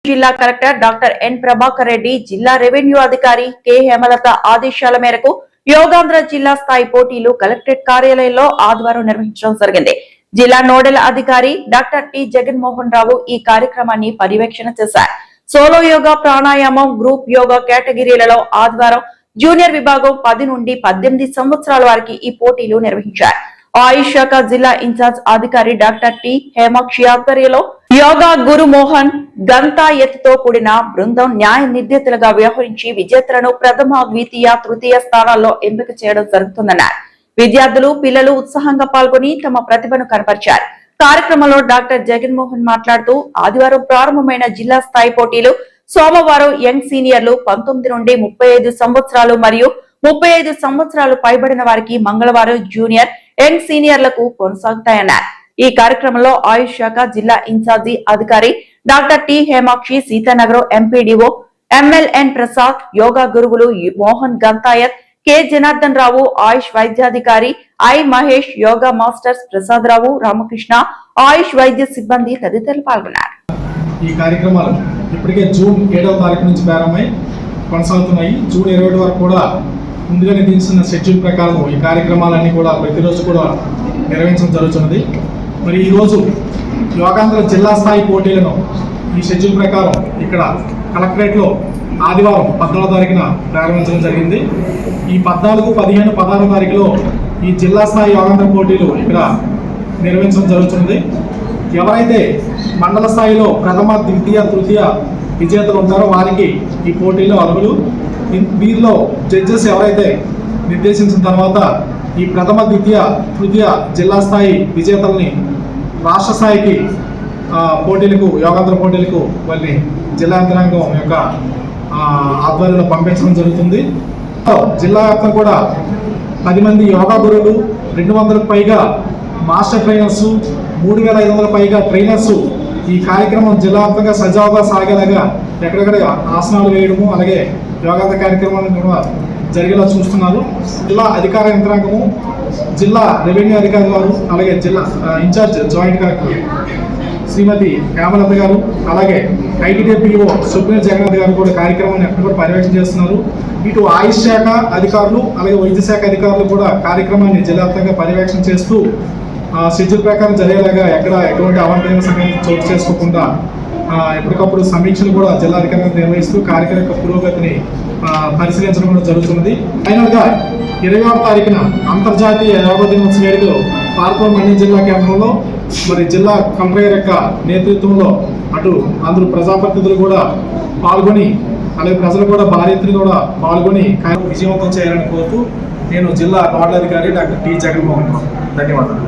జిల్లా collector doctor N Prabhakar Reddy, జిల్లా revenue అధికారి కె హేమలత ఆదేశాల మేరకు యోగాంధ్ర జిల్లా స్థాయి పోటీలు కలెక్టరేట్ కార్యాలయంలో ఆదివారం నిర్వహించడం జరిగింది. జిల్లా నోడల్ అధికారి డాక్టర్ టి జగన్మోహన్ రావు ఈ కార్యక్రమాన్ని పర్యవేక్షణ చేశారు. సోలో యోగా, ప్రాణాయామం, గ్రూప్ యోగా కేటగిరీలలో ఆదివారం జూనియర్ విభాగం 10 నుండి 18 సంవత్సరాల వారికి ఈ పోటీలు నిర్వహించారు. ఆయుష్ శాఖ జిల్లా ఇన్ఛార్జ్ అధికారి డాక్టర్ టి హేమాక్షి ఆధ్వర్యంలో యోగా గురు మోహన్ గంతా ఎత్తుతో కూడిన బృందం న్యాయ నిర్దేశకులుగా వ్యవహరించి విజేతలను ప్రథమ, ద్వితీయ, తృతీయ స్థానాల్లో ఎంపిక చేయడం జరుగుతుందన్నారు. విద్యార్థులు, పిల్లలు ఉత్సాహంగా పాల్గొని తమ ప్రతిభను కనపరిచారు. కార్యక్రమంలో డాక్టర్ జగన్మోహన్ మాట్లాడుతూ ఆదివారం ప్రారంభమైన జిల్లా స్థాయి పోటీలు సోమవారం యంగ్ సీనియర్లు 19 నుండి 35 సంవత్సరాలు మరియు 35 సంవత్సరాలు పైబడిన వారికి, మంగళవారం జూనియర్, యంగ్ సీనియర్లకు కొనసాగుతాయన్నారు. ఈ కార్యక్రమంలో ఆయుష్ శాఖ జిల్లా ఇన్ఛార్జి అధికారి doctor T Hemakshi, Seetanagaram MPDO MLN Prasad, yoga గురువులు మోహన్ గంతాయత్, కె జనార్దన్ రావు, ఆయుష్ వైద్యాధికారి ఐ మహేష్, యోగా మాస్టర్స్ ప్రసాద్ రావు, రామకృష్ణ, ఆయుష్ వైద్య సిబ్బంది తదితరులు పాల్గొన్నారు. ఈ కార్యక్రమాలు ఇప్పటికే జూన్ 7వ తారీఖు నుంచి ప్రారంభమై కొనసాగుతున్నాయి. జూన్ 20 వరకు కూడా ముందుగానే తీసిన షెడ్యూల్ ప్రకారం ఈ కార్యక్రమాలన్నీ కూడా ప్రతిరోజు కూడా నిర్వహించడం జరుగుతున్నది. మరి ఈరోజు యోగాంధ్ర జిల్లా స్థాయి పోటీలను ఈ షెడ్యూల్ ప్రకారం ఇక్కడ కలెక్టరేట్లో ఆదివారం 14వ తారీఖున ప్రారంభించడం జరిగింది. ఈ 14, 15, 16వ తారీఖులో ఈ జిల్లా స్థాయి యోగాంధ్ర పోటీలు ఇక్కడ నిర్వహించడం జరుగుతుంది. ఎవరైతే మండల స్థాయిలో ప్రథమ, ద్వితీయ, తృతీయ విజేతలు ఉంటారో వారికి ఈ పోటీలో అర్హులు. వీరిలో జడ్జెస్ ఎవరైతే నిర్దేశించిన తర్వాత ఈ ప్రథమ, ద్వితీయ, తృతీయ జిల్లా స్థాయి విజేతల్ని రాష్ట్ర స్థాయికి పోటీలకు, యోగాంధ్ర పోటీలకు వాళ్ళని జిల్లా యంత్రాంగం యొక్క ఆధ్వర్యంలో పంపించడం జరుగుతుంది. జిల్లా వ్యాప్తంగా కూడా 10 మంది యోగా గురువులు, 200కు పైగా మాస్టర్ ట్రైనర్స్, 3500 పైగా ట్రైనర్స్ ఈ కార్యక్రమం జిల్లా వ్యాప్తంగా సజావుగా సాగేలాగా ఎక్కడెక్కడ ఆసనాలు వేయడము, అలాగే యోగాంధ్ర కార్యక్రమాలను కూడా జరిగేలా చూస్తున్నారు. జిల్లా అధికార యంత్రాంగము, జిల్లా రెవెన్యూ అధికారి వారు, అలాగే జిల్లా ఇన్ఛార్జ్ జాయింట్ కలెక్టర్ శ్రీమతి హేమలత గారు, అలాగే ఐటీడీపీఓ సుప్రీం జగన్నాథ్ గారు కూడా కార్యక్రమాన్ని ఎక్కడ కూడా పర్యవేక్షణ చేస్తున్నారు. ఇటు ఆయుష్ శాఖ అధికారులు, అలాగే వైద్య శాఖ అధికారులు కూడా కార్యక్రమాన్ని జిల్లా వ్యాప్తంగా పర్యవేక్షణ చేస్తూ షెడ్యూల్ ప్రకారం జరిగేలాగా ఎక్కడ ఎటువంటి అవాంతరమైన సంఘటనలు చోటు చేసుకోకుండా ఎప్పటికప్పుడు సమీక్షలు కూడా జిల్లా అధికారులు నిర్వహిస్తూ కార్యక్రమ యొక్క పురోగతిని పరిశీలించడం కూడా జరుగుతున్నది. ఫైనల్గా 26వ తారీఖున అంతర్జాతీయ యోగా దినోత్సవ వేడుకలు పార్వతీపురం మన్యం జిల్లా కేంద్రంలో మరి జిల్లా కలెక్టర్ యొక్క నేతృత్వంలో అటు అందరూ ప్రజాప్రతినిధులు కూడా పాల్గొని, అలాగే ప్రజలు కూడా భారీ ఎత్తున కూడా పాల్గొని విజయవంతం చేయాలని కోరుతూ నేను జిల్లా నోడల్ అధికారి డాక్టర్ టి జగన్మోహన్ రావు. ధన్యవాదాలు.